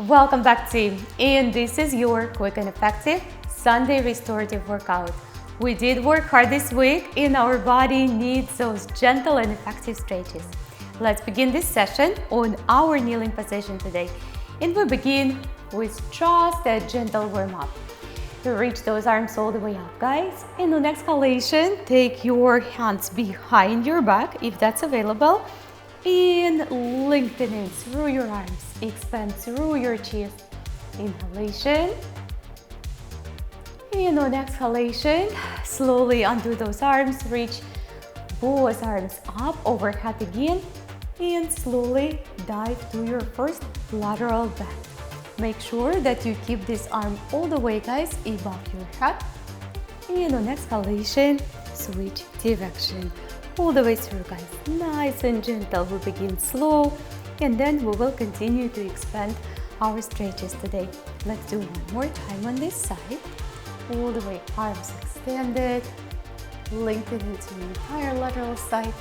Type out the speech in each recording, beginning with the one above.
Welcome back, team, and this is your quick and effective Sunday restorative workout. We did work hard this week and our body needs those gentle and effective stretches. Let's begin this session on our kneeling position today, and we begin with just a gentle warm-up. Reach those arms all the way up, guys, and on exhalation take your hands behind your back if that's available, and lengthen it through your arms, expand through your chest. Inhalation, and on exhalation slowly undo those arms, reach both arms up overhead again, and slowly dive to your first lateral bend. Make sure that you keep this arm all the way, guys, above your head, and on exhalation switch direction all the way through, guys. Nice and gentle. We begin slow and then we will continue to expand our stretches today. Let's do one more time on this side. All the way, arms extended, lengthen into the entire lateral side,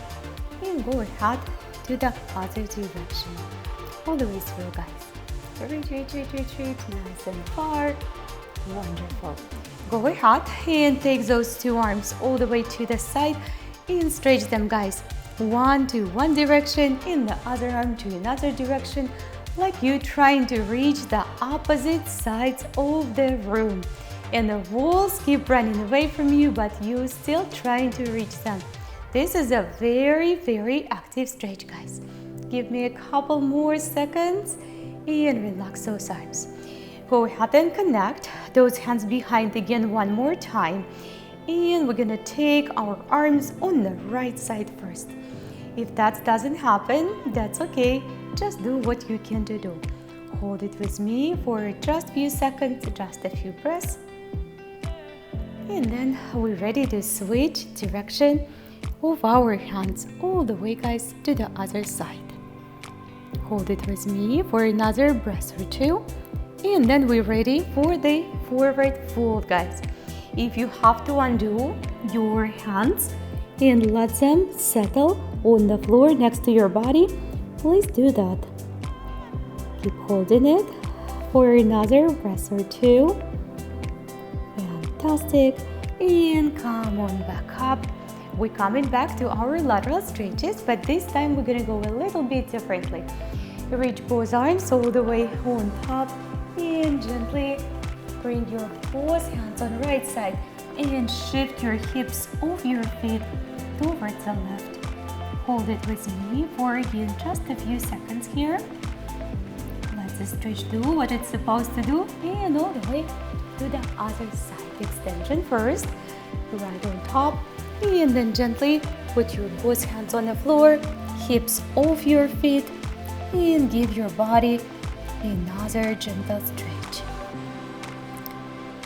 and go ahead to the other direction. All the way through, guys. Reach, nice and far. Wonderful. Go ahead and take those two arms all the way to the side and stretch them, guys. One to one direction and the other arm to another direction, like you trying to reach the opposite sides of the room. And the walls keep running away from you, but you still trying to reach them. This is a very, very active stretch, guys. Give me a couple more seconds and relax those arms. Go ahead and connect those hands behind again one more time. And we're gonna take our arms on the right side first. If that doesn't happen, that's okay. Just do what you can to do. Hold it with me for just a few seconds, just a few breaths. And then we're ready to switch direction of our hands all the way, guys, to the other side. Hold it with me for another breath or two. And then we're ready for the forward fold, guys. If you have to undo your hands and let them settle on the floor next to your body, please do that. Keep holding it for another breath or two. Fantastic. And come on back up. We're coming back to our lateral stretches, but this time we're gonna go a little bit differently. Reach both arms all the way on top and gently bring your both hands on the right side and shift your hips of your feet towards the left. Hold it with me for again just a few seconds here. Let the stretch do what it's supposed to do, and all the way to the other side. Extension first, right on top, and then gently put your both hands on the floor, hips off your feet, and give your body another gentle stretch.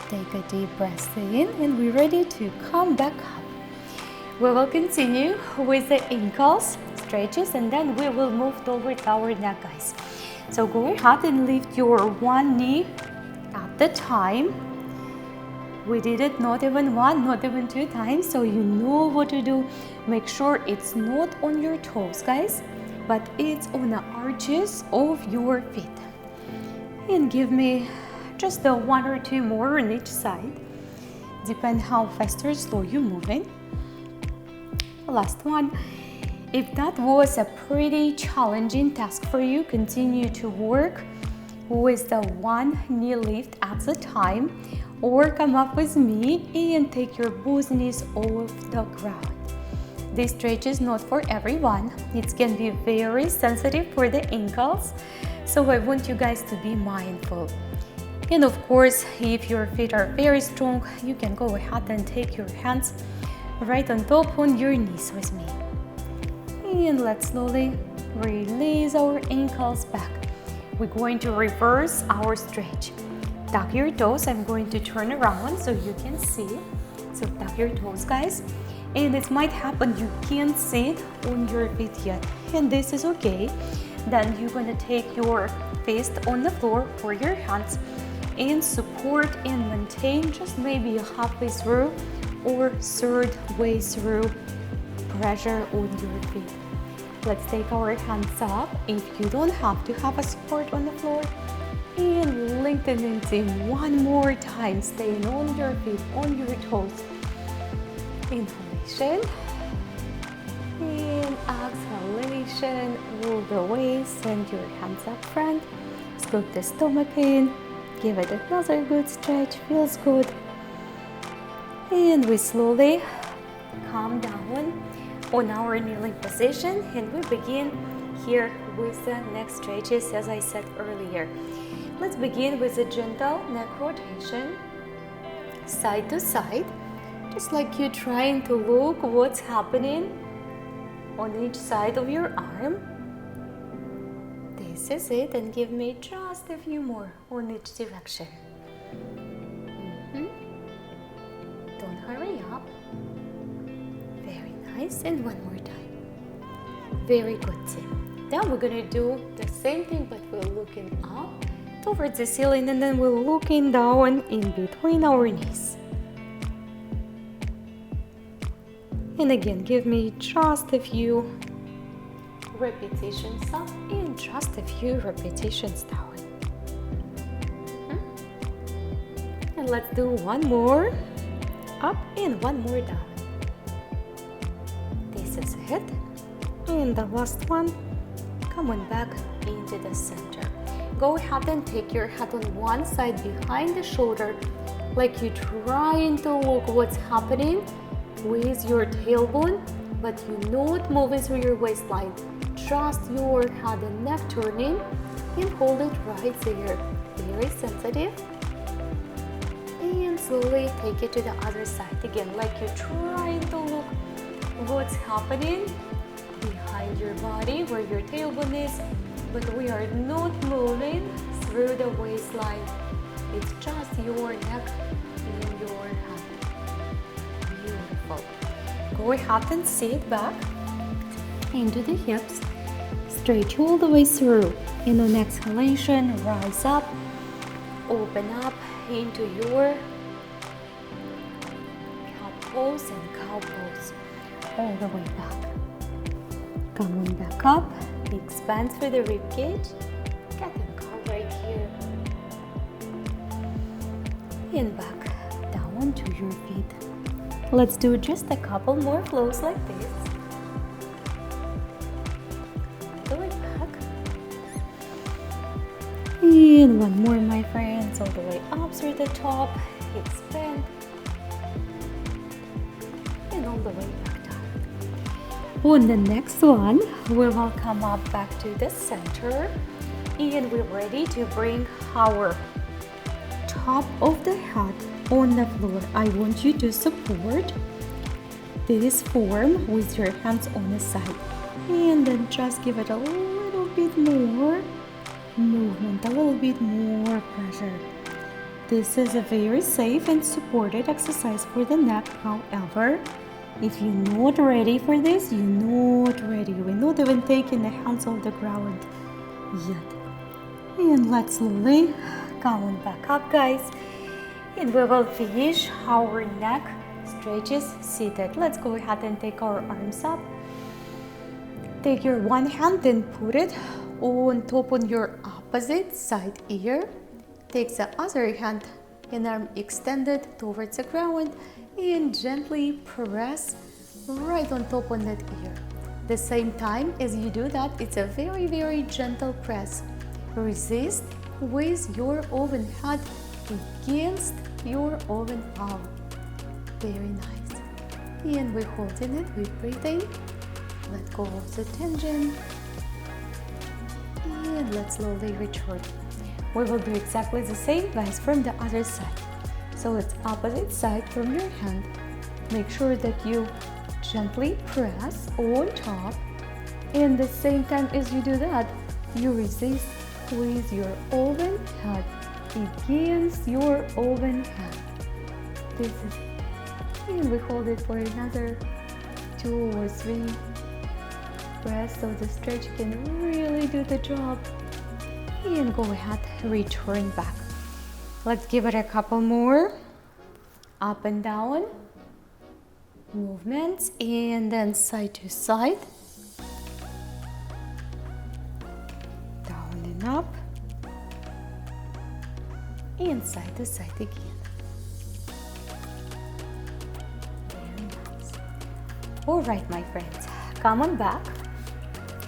Take a deep breath in, and we're ready to come back up. We will continue with the ankles stretches, and then we will move towards our neck, guys. So go ahead and lift your one knee at the time. We did it not even one, not even two times, so you know what to do. Make sure it's not on your toes, guys, but it's on the arches of your feet. And give me just a one or two more on each side. Depend how fast or slow you're moving. Last one. If that was a pretty challenging task for you, continue to work with the one knee lift at a time, or come up with me and take your both knees off the ground. This stretch is not for everyone. It can be very sensitive for the ankles, so I want you guys to be mindful. And of course, if your feet are very strong, you can go ahead and take your hands right on top on your knees with me. And let's slowly release our ankles back. We're going to reverse our stretch. Tuck your toes. I'm going to turn around so you can see. So tuck your toes, guys. And it might happen you can't see it on your feet yet, and this is okay. Then you're gonna take your fist on the floor for your hands and support and maintain just maybe halfway through or third way through pressure on your feet. Let's take our hands up if you don't have to have a support on the floor, and lengthening one more time, staying on your feet, on your toes. Inhalation and exhalation all the way. Send your hands up front, scoop the stomach in, give it another good stretch, feels good. And we slowly come down on our kneeling position, and we begin here with the neck stretches as I said earlier. Let's begin with a gentle neck rotation, side to side, just like you're trying to look what's happening on each side of your arm. This is it, and give me just a few more on each direction. Don't hurry up. Very nice, and one more time. Very good, Tim. Then we're gonna do the same thing, but we're looking up towards the ceiling, and then we're looking down in between our knees. And again, give me just a few repetitions up and just a few repetitions down. And let's do one more up and one more down. This is it. And the last one, come on back into the center. Go ahead and take your head on one side behind the shoulder, like you're trying to look what's happening with your tailbone, but you're not moving through your waistline. Just your head and neck turning, and hold it right there. Very sensitive. And slowly take it to the other side. Again, like you're trying to look what's happening behind your body, where your tailbone is, but we are not moving through the waistline. It's just your neck and your head. Beautiful. Go ahead and sit back into the hips. Stretch all the way through. And on exhalation, rise up, open up into your cat pose and cow pose. All the way back. Come on back up. Expand through the rib cage. Cat and cow right here. And back down to your feet. Let's do just a couple more flows like this. All the way back. And one more, my friends, all the way up through the top. Expand. And all the way back down. On the next one, we will come up back to the center. And we're ready to bring our top of the head on the floor. I want you to support this form with your hands on the side, and then just give it a little bit more movement, a little bit more pressure. This is a very safe and supported exercise for the neck. However, if you're not ready for this, you're not ready. We're not even taking the hands off the ground yet. And let's slowly come on back up, guys. And we will finish our neck stretches seated. Let's go ahead and take our arms up. Take your one hand and put it on top on your opposite side ear. Take the other hand and arm extended towards the ground and gently press right on top on that ear. The same time as you do that, it's a very, very gentle press. Resist with your open head against your open palm. Very nice. And we're holding it, we're breathing. Let go of the tension. And let's slowly return. We will do exactly the same, guys, from the other side. So it's opposite side from your hand. Make sure that you gently press on top. And the same time as you do that, you resist with your open head against your open hand. This is, and we hold it for another 2 or 3 breaths so the stretch can really do the job. And go ahead, return back. Let's give it a couple more. Up and down movements, and then side to side. Down and up. and side to side again. Very nice. All right, my friends, come on back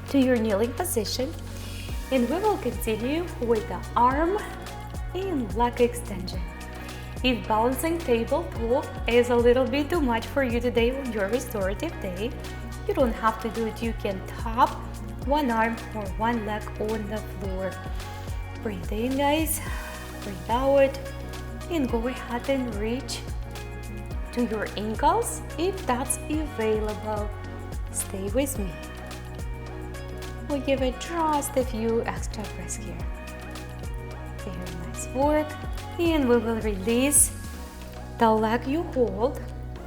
to your kneeling position, and we will continue with the arm and leg extension. If balancing tabletop is a little bit too much for you today on your restorative day, you don't have to do it. You can tap one arm or one leg on the floor. Breathe in, guys, breathe out, and go ahead and reach to your ankles if that's available. Stay with me. We'll give it just a few extra breaths here. Very nice work. And we will release the leg you hold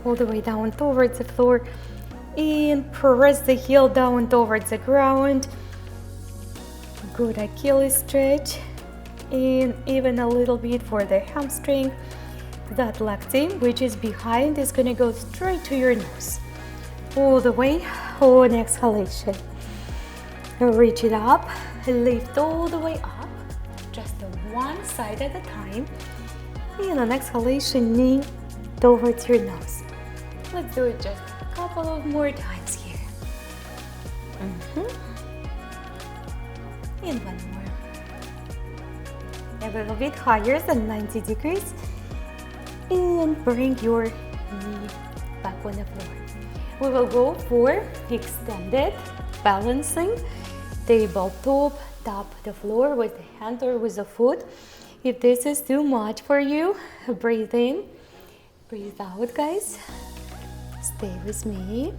all the way down towards the floor, and press the heel down towards the ground. Good Achilles stretch, and even a little bit for the hamstring. That leg team, which is behind, is going to go straight to your nose. All the way on exhalation. Reach it up, lift all the way up, just one side at a time. And on exhalation, knee towards your nose. Let's do it just a couple of more times here. And one more. A little bit higher than 90 degrees. And bring your knee back on the floor. We will go for extended balancing tabletop. Tap the floor with the hand or with the foot. If this is too much for you, breathe in, breathe out, guys. Stay with me.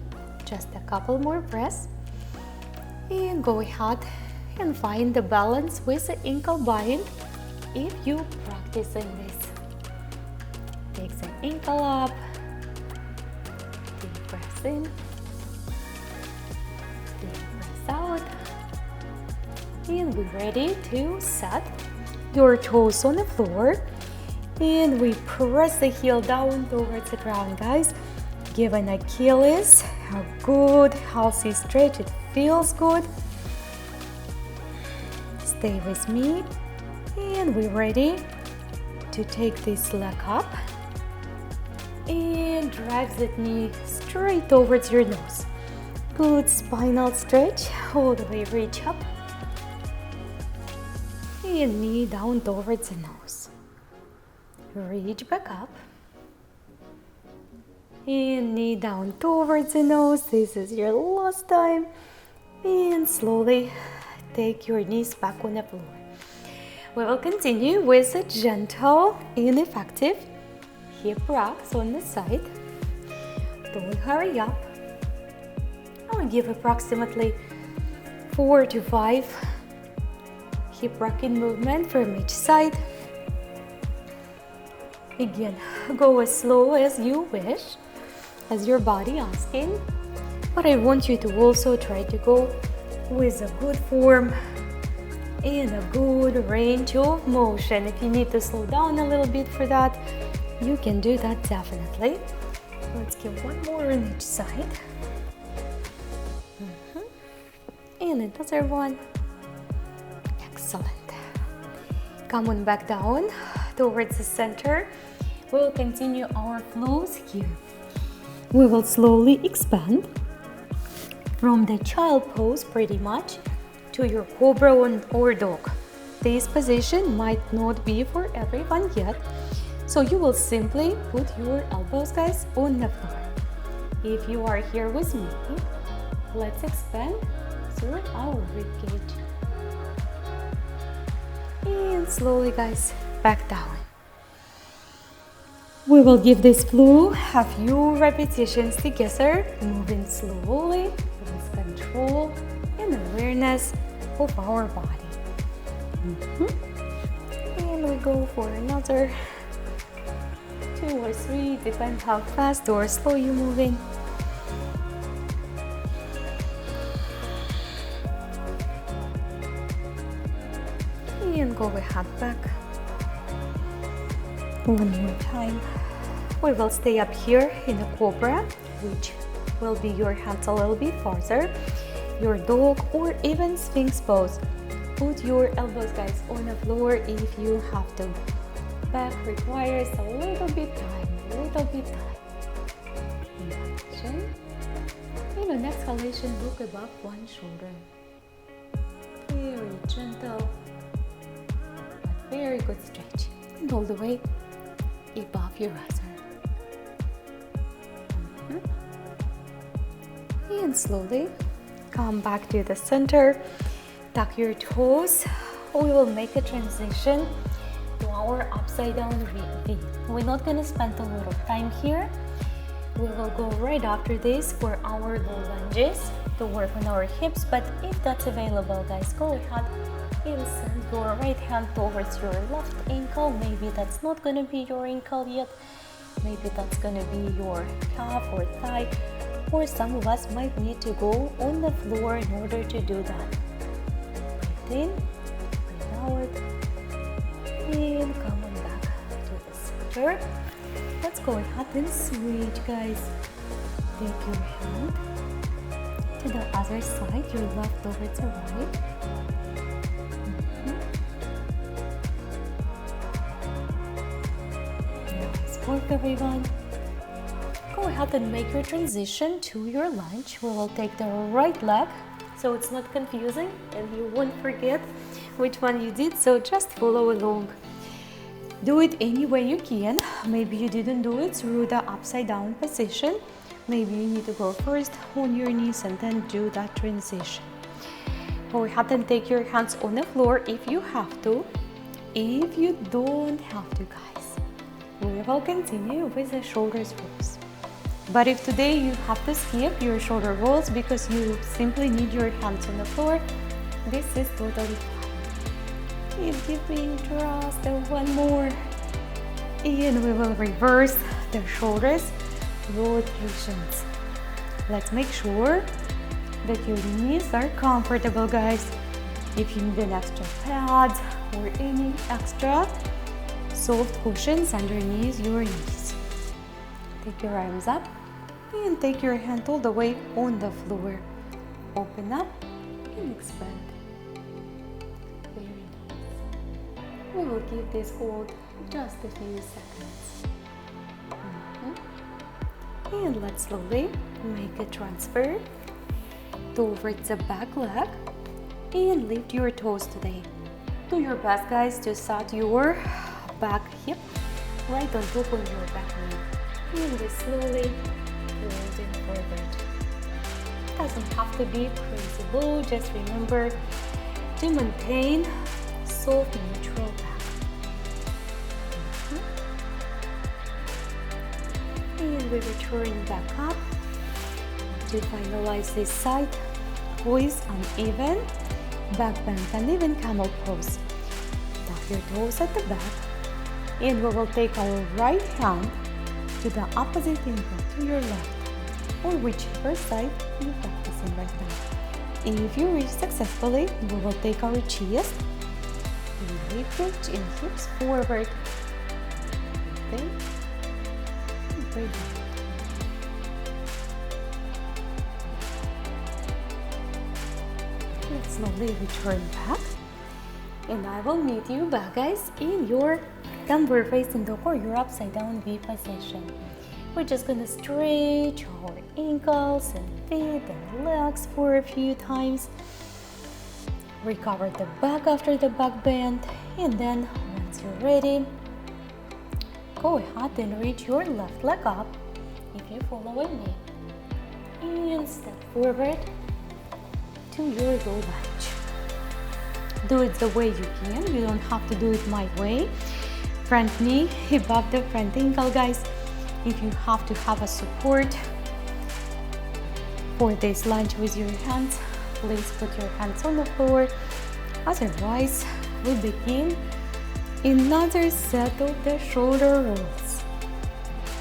Just a couple more breaths. And go ahead and find the balance with the ankle bind if you practicing this. Take the ankle up. Deep breath in. Deep breath out. And we're ready to set your toes on the floor. And we press the heel down towards the ground, guys. Give an Achilles a good, healthy stretch. It feels good. Stay with me. And we're ready to take this leg up. And drive that knee straight towards your nose. Good spinal stretch. All the way, reach up. And knee down towards the nose. Reach back up. And knee down towards the nose. This is your last time. And slowly take your knees back on the floor. We will continue with a gentle and effective hip rocks on the side. Don't hurry up. I will give approximately 4 to 5 hip rocking movement from each side. Again, go as slow as you wish, as your body asking. But I want you to also try to go with a good form and a good range of motion. If you need to slow down a little bit for that, you can do that definitely. Let's give one more on each side. And another one. Excellent. Come on back down towards the center. We will continue our flows here. We will slowly expand from the child pose pretty much to your cobra or dog. This position might not be for everyone yet, so you will simply put your elbows, guys, on the floor. If you are here with me, let's expand through our ribcage. And slowly, guys, back down. We will give this flow a few repetitions together, moving slowly with control and awareness of our body. And we go for another 2 or 3, depends how fast or slow you're moving. And go ahead back. One more time. We will stay up here in a cobra, which will be your hands a little bit farther, your dog or even sphinx pose. Put your elbows, guys, on the floor if you have to. back requires a little bit time, Inhalation. And on exhalation, look above one shoulder. Very gentle, but very good stretch. And all the way above your riser. And slowly come back to the center. Tuck your toes. We will make a transition to our upside down V. We're not going to spend a lot of time here. We will go right after this for our low lunges to work on our hips, but if that's available, guys, go ahead and send your right hand towards your left ankle. Maybe that's not going to be your ankle yet. Maybe that's going to be your calf or thigh, or some of us might need to go on the floor in order to do that. Breathe in, breathe out, and come on back to the center. Let's go ahead and switch, guys. Take your hand to the other side, your left over to right. Nice work, everyone. Go ahead and make your transition to your lunge. We will take the right leg, so it's not confusing and you won't forget which one you did, so just follow along. Do it any way you can. Maybe you didn't do it through the upside down position. Maybe you need to go first on your knees and then do that transition. Go ahead and take your hands on the floor if you have to. If you don't have to, guys, we will continue with the shoulders rolls. But if today you have to skip your shoulder rolls because you simply need your hands on the floor, this is totally fine. Keep giving just one more. And we will reverse the shoulders rotations. Let's make sure that your knees are comfortable, guys. If you need an extra pad or any extra soft cushions underneath your knees, take your arms up and take your hand all the way on the floor. Open up and expand. Very nice. We will give this hold just a few seconds. And let's slowly make a transfer towards the back leg and lift your toes today. Do your best, guys, to set your back hip right on top of your back knee. And we slowly folding forward. Doesn't have to be crazy low, just remember to maintain soft neutral back. And we return back up to finalize this side with uneven back bend and even camel pose. Tuck your toes at the back, and we will take our right hand to the opposite ankle to your left, or whichever side you're practicing right now. If you reach successfully, we will take our chest, lift it and hips forward. Okay. Breathe out. Let's slowly return back, and I will meet you back, guys, in your downward facing dog or your upside down V position. We're just gonna stretch our ankles and feet and legs for a few times. Recover the back after the back bend, and then once you're ready, go ahead and reach your left leg up if you're following me, and step forward to your low lunge. Do it the way you can. You don't have to do it my way. Front knee above the front ankle, guys. If you have to have a support for this lunge with your hands, please put your hands on the floor. Otherwise, we begin another set of the shoulder rolls.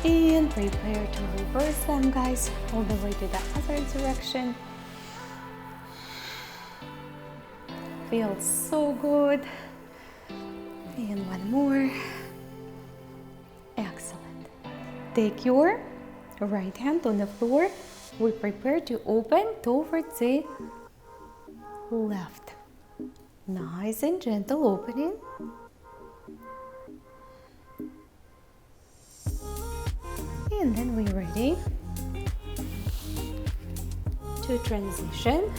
And prepare to reverse them, guys, all the way to the other direction. Feels so good. And one more. Excellent. Take your right hand on the floor. We prepare to open towards the left. Nice and gentle opening. And then we're ready to transition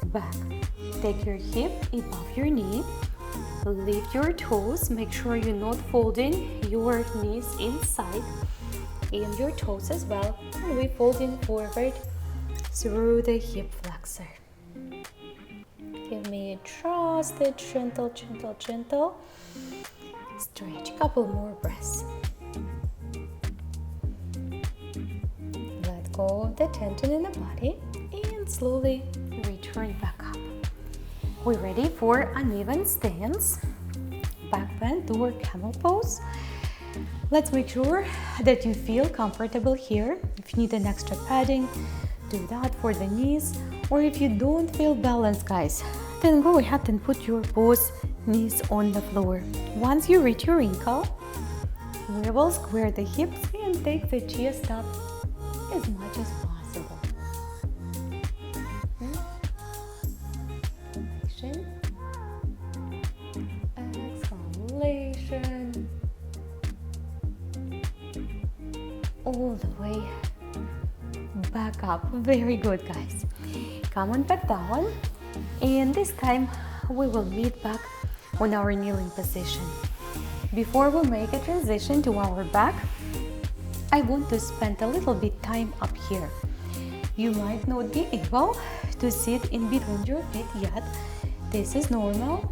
back. Take your hip above your knee. Lift your toes. Make sure you're not folding your knees inside and your toes as well. And we're folding forward through the hip flexor. Give me a trust, a gentle, gentle, gentle stretch. A couple more breaths. Let go of the tension in the body and slowly return back up. We're ready for uneven stance. Back bend or camel pose. Let's make sure that you feel comfortable here. If you need an extra padding, do that for the knees. Or if you don't feel balanced, guys, then go ahead and put your both knees on the floor. Once you reach your ankle, we will square the hips and take the chest up as much as possible. Exhalation. All the way back up. Very good, guys. Come on back down, and this time we will meet back on our kneeling position. Before we make a transition to our back, I want to spend a little bit time up here. You might not be able to sit in between your feet yet. This is normal.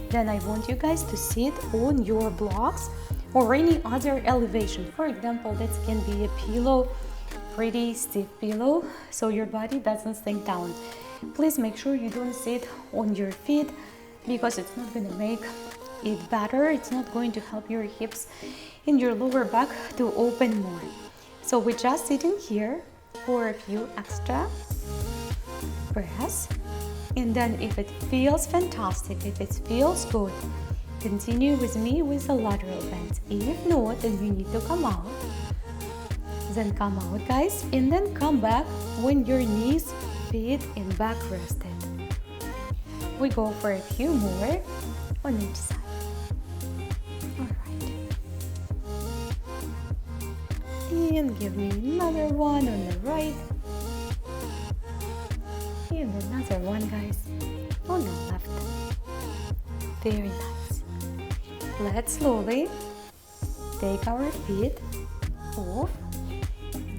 Then I want you guys to sit on your blocks or any other elevation. For example, that can be a pillow, pretty stiff pillow, so your body doesn't sink down. Please make sure you don't sit on your feet because it's not going to make it better. It's not going to help your hips and your lower back to open more. So we're just sitting here for a few extra breaths. And then if it feels fantastic, if it feels good, continue with me with the lateral bend. If not, then you need to come out. Then come out, guys, and then come back when your knees, feet, and back rested. We go for a few more on each side. Alright. And give me another one on the right. And another one, guys, on the left. Very nice. Let's slowly take our feet off.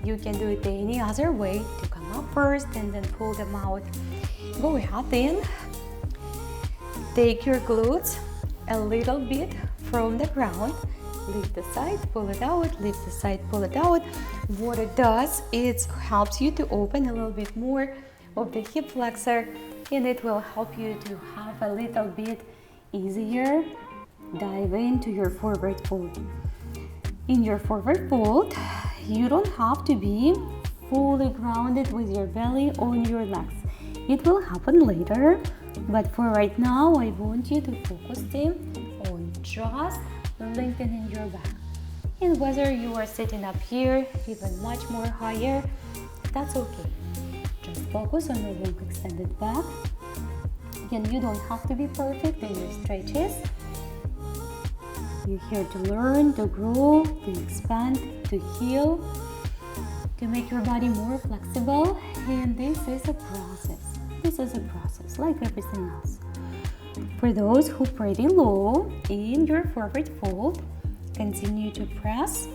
You can do it any other way, to come up first and then pull them out. Go ahead and take your glutes a little bit from the ground. Lift the side, pull it out, lift the side, pull it out. What it does, it helps you to open a little bit more of the hip flexor, and it will help you to have a little bit easier dive into your forward fold. In your forward fold, you don't have to be fully grounded with your belly on your legs. It will happen later, but for right now, I want you to focus on just lengthening your back. And whether you are sitting up here, even much more higher, that's okay. Just focus on the long extended back. Again, you don't have to be perfect in your stretches. You're here to learn, to grow, to expand, to heal, to make your body more flexible. And this is a process. This is a process like everything else. For those who pretty low in your forward fold, continue to press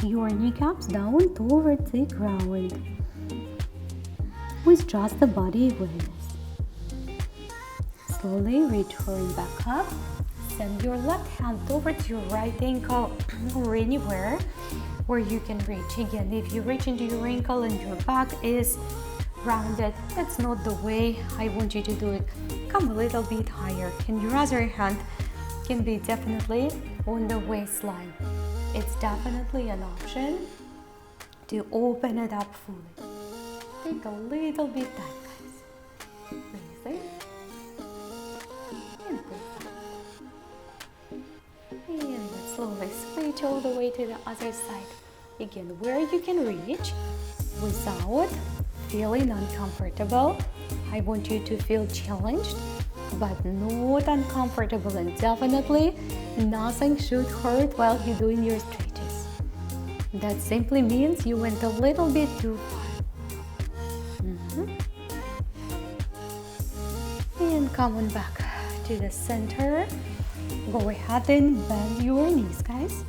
your kneecaps down towards the ground with just the body awareness. Slowly return back up. Send your left hand towards your right ankle or anywhere where you can reach. Again, if you reach into your ankle and your back is rounded, that's not the way I want you to do it. Come a little bit higher, and your other hand can be definitely on the waistline. It's definitely an option to open it up fully. Take a little bit time, guys. Breathe in and breathe out. And let's slowly switch all the way to the other side. Again, where you can reach without feeling uncomfortable. I want you to feel challenged, but not uncomfortable, and definitely nothing should hurt while you're doing your stretches. That simply means you went a little bit too far. And come on back to the center. Go ahead and bend your knees, guys.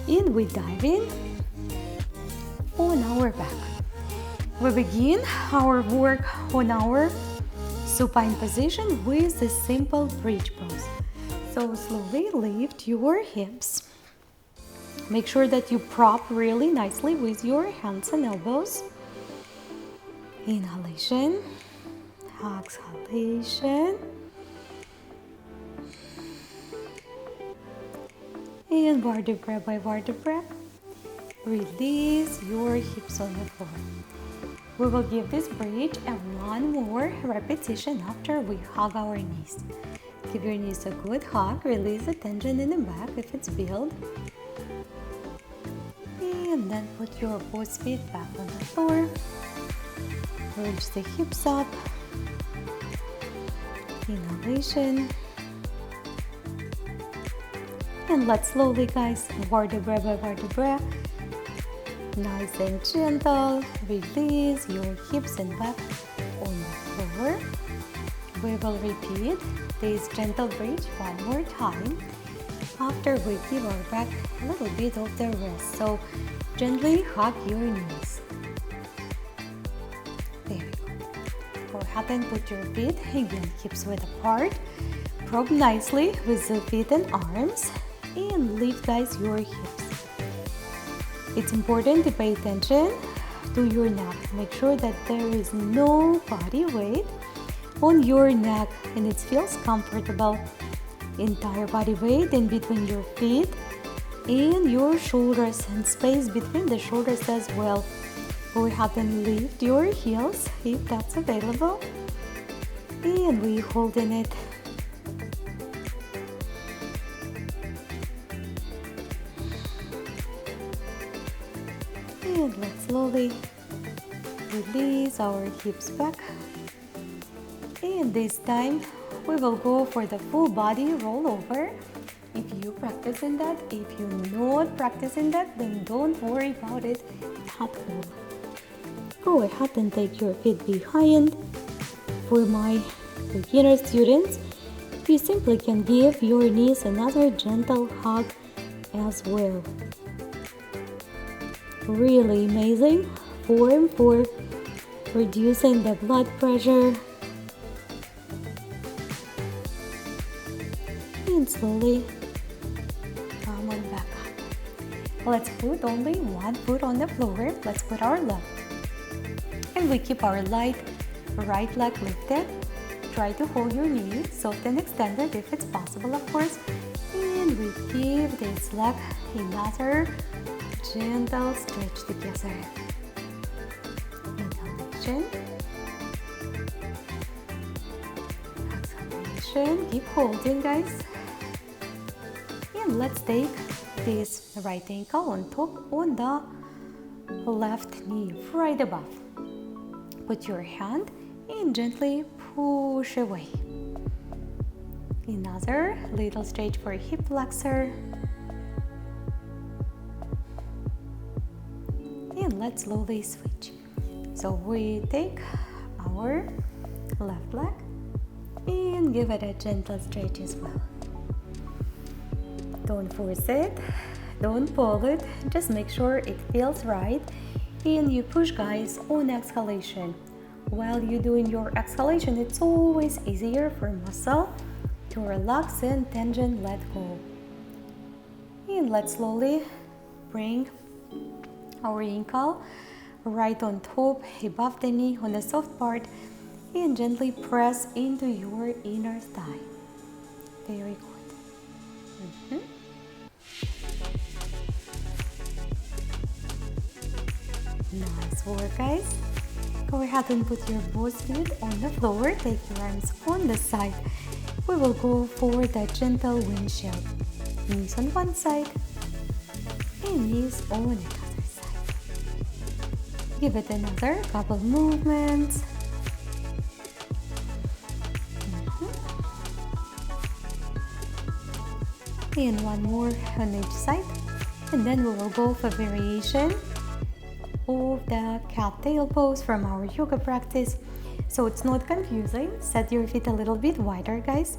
And we dive in on our back. We begin our work on our supine position with a simple bridge pose. So slowly lift your hips. Make sure that you prop really nicely with your hands and elbows. Inhalation, exhalation. And vertebra by vertebra, release your hips on the floor. We will give this bridge one more repetition after we hug our knees. Give your knees a good hug, release the tension in the back if it's built. And then put your both feet back on the floor. Reach the hips up. Inhalation. And let's slowly, guys, vertebra by vertebra. Nice and gentle. Release your hips and back on the floor. We will repeat this gentle bridge one more time after we give our back a little bit of the rest. So gently hug your knees. There we go. Go ahead and put your feet again, hips width apart. Probe nicely with the feet and arms. And lift, guys, your hips. It's important to pay attention to your neck. Make sure that there is no body weight on your neck and it feels comfortable. Entire body weight in between your feet and your shoulders and space between the shoulders as well. Go ahead and lift your heels if that's available. And we hold in it. And let's slowly release our hips back. And this time we will go for the full body rollover. If you practice in that, if you're not practicing that, then don't worry about it at all. Go ahead and take your feet behind. For my beginner students, you simply can give your knees another gentle hug as well. Really amazing form for reducing the blood pressure. And slowly come on back up. Let's put only one foot on the floor. Let's put our left. And we keep our right leg lifted. Try to hold your knee soft and extended if it's possible, of course. And we give this leg another gentle stretch together. Inhalation. Exhalation. Keep holding, guys. And let's take this right ankle on top on the left knee, right above. Put your hand and gently push away. Another little stretch for hip flexor. And let's slowly switch. So we take our left leg and give it a gentle stretch as well. Don't force it, don't pull it, just make sure it feels right. And you push, guys, on exhalation. While you're doing your exhalation, it's always easier for muscle to relax and tension let go. And let's slowly bring our ankle right on top, above the knee, on the soft part, and gently press into your inner thigh. Very good. Nice work, guys. Go ahead and put your both feet on the floor. Take your arms on the side. We will go for the gentle windshield. Knees on one side and knees on the other side. Give it another couple movements. And one more on each side. and then we will go for variation of the cat tail pose from our yoga practice. So it's not confusing. Set your feet a little bit wider, guys,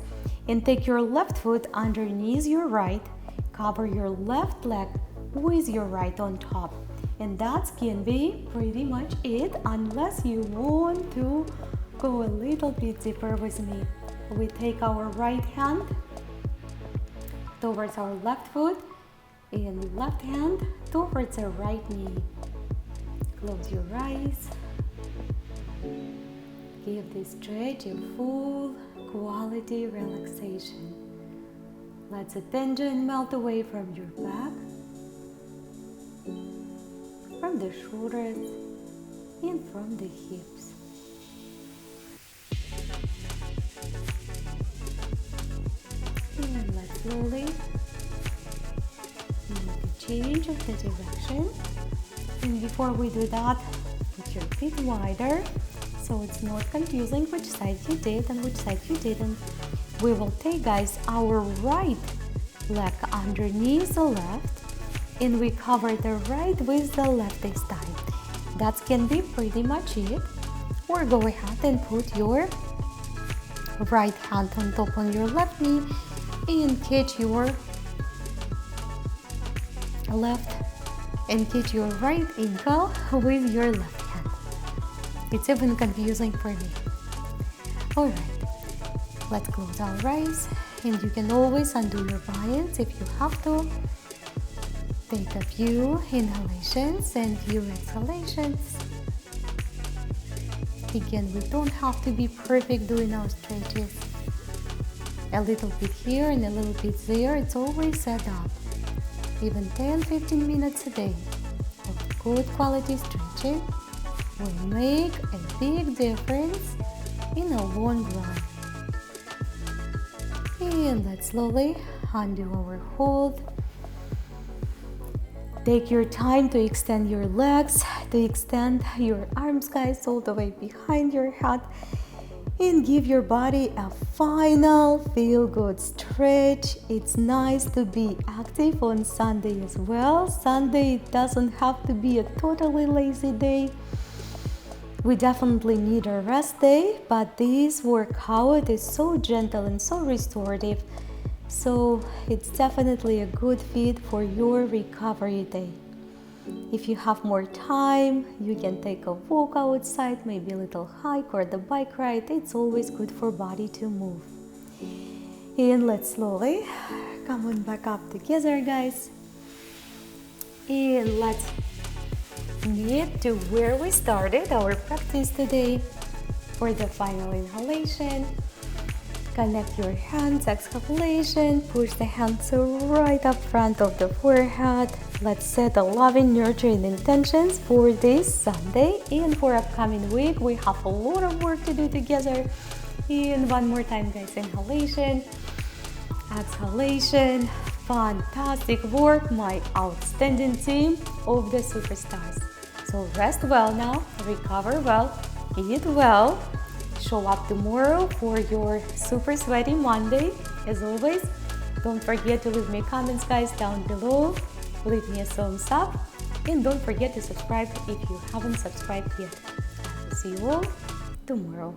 and take your left foot underneath your right. Cover your left leg with your right on top. And that can be pretty much it, unless you want to go a little bit deeper with me. We take our right hand towards our left foot and left hand towards the right knee. Close your eyes. Give this stretch a full quality relaxation. Let the tension melt away from your back, from the shoulders, and from the hips. And let's slowly make a change of the direction. And before we do that, put your feet wider so it's not confusing which side you did and which side you didn't. We will take, guys, our right leg underneath the left, and we cover the right with the left this time. That can be pretty much it. Or go ahead and put your right hand on top on your left knee and catch your right ankle with your left hand. It's even confusing for me. All right, let's close our eyes, and you can always undo your bias if you have to. Take a few inhalations and few exhalations. Again, we don't have to be perfect doing our stretches. A little bit here and a little bit there, it's always set up. Even 10-15 minutes a day of good quality stretching will make a big difference in the long run. And let's slowly undo our hold. Take your time to extend your legs, to extend your arms, guys, all the way behind your head, and give your body a final feel-good stretch. It's nice to be active on Sunday as well. Sunday doesn't have to be a totally lazy day. We definitely need a rest day, but this workout is so gentle and so restorative. So it's definitely a good fit for your recovery day. If you have more time, you can take a walk outside, maybe a little hike or the bike ride. It's always good for body to move. And let's slowly come on back up together, guys. And let's get to where we started our practice today. For the final inhalation, connect your hands, exhalation, push the hands right up front of the forehead. Let's set a loving, nurturing intentions for this Sunday and for upcoming week. We have a lot of work to do together. And one more time, guys, inhalation, exhalation. Fantastic work, my outstanding team of the superstars. So rest well now, recover well, eat well. Show up tomorrow for your super sweaty Monday. As always, don't forget to leave me comments, guys, down below. Leave me a thumbs up, and don't forget to subscribe if you haven't subscribed yet. See you all tomorrow.